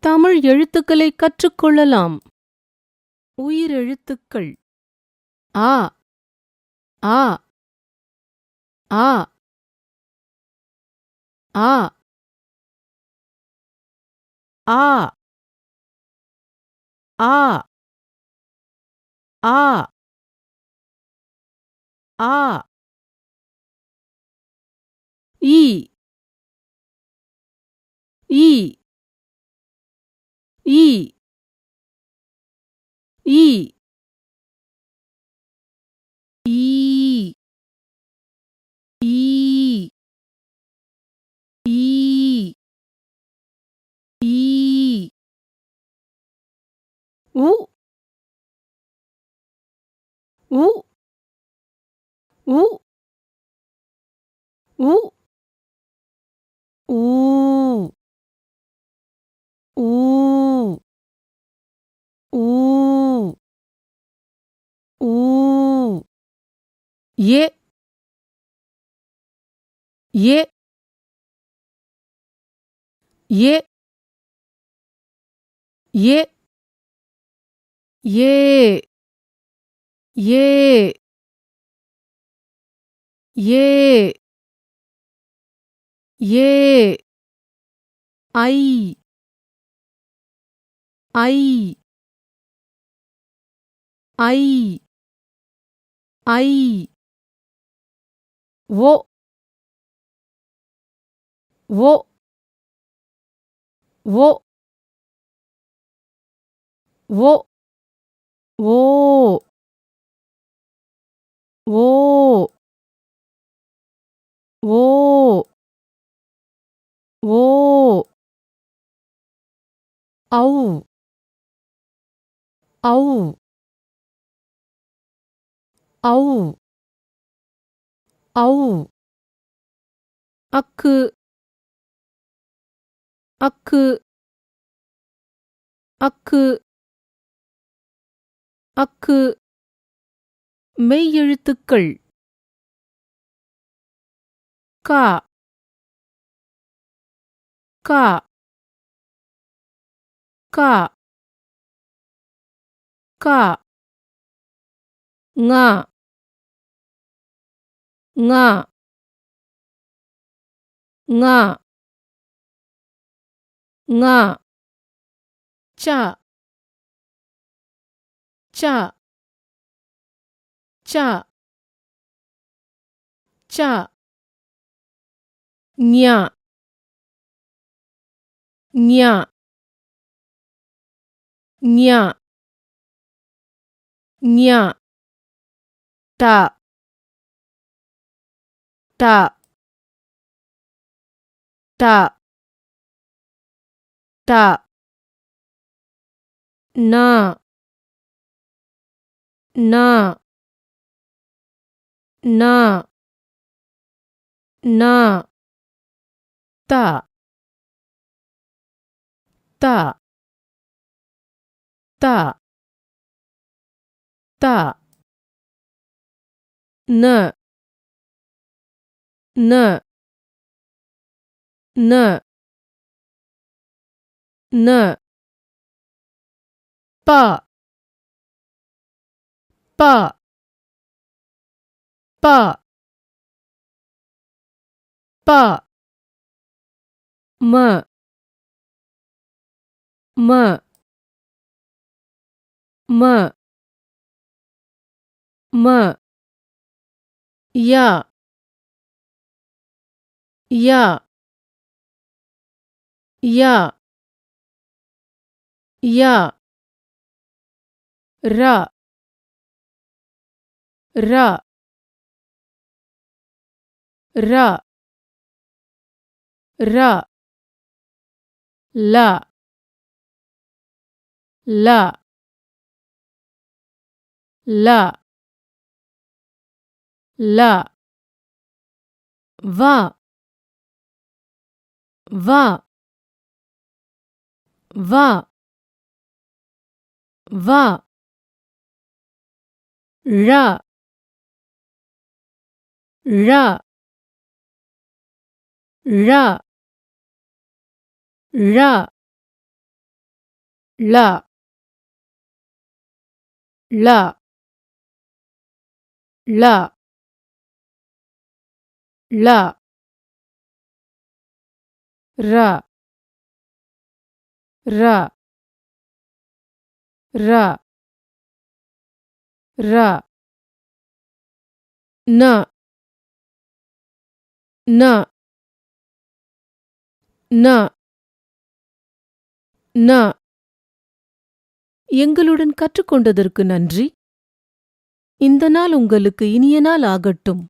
தமிழ் எழுத்துக்களை கற்றுக்கொள்ளலாம். உயிரெழுத்துக்கள் ஆ ஆ ஆ ஆ ஆ ஆ ஆ ஆ ஈ ஈ ஈ ஈ ஈ ஈ ஈ ஈ உ உ உ உ ஊ ஊ ஊ ஊ ஏ ஏ ஏ ஏ ஏ ஏ ஏ ஏ ஐ ஐ ஐ ஐ ஓ ஓ ஓ ஓ ஓ ஓ ஓ ஓ ஔ ஔ ஔ ஔ அக்கு அக்கு அக்கு அக்கு மெய்யெழுத்துக்கள் கா கா கா கா ங ங ங ங ச ச ச ச ஞ ஞ ஞ ஞ ட ட ட ட ந ந ந ந த த த த ந ந ந ந ப ப ப ப ம ம ம ம ய ய ய ய ர ர ர ர ல ல ல ல வ வ வ வ ழ ழ ழ ழ ழ ழ ழ ழ ர ர ர ர ந ந ந ந எங்களுடன் கற்றுக்கொண்டதற்கு நன்றி. இந்த நாள் உங்களுக்கு இனிய நாள் ஆகட்டும்.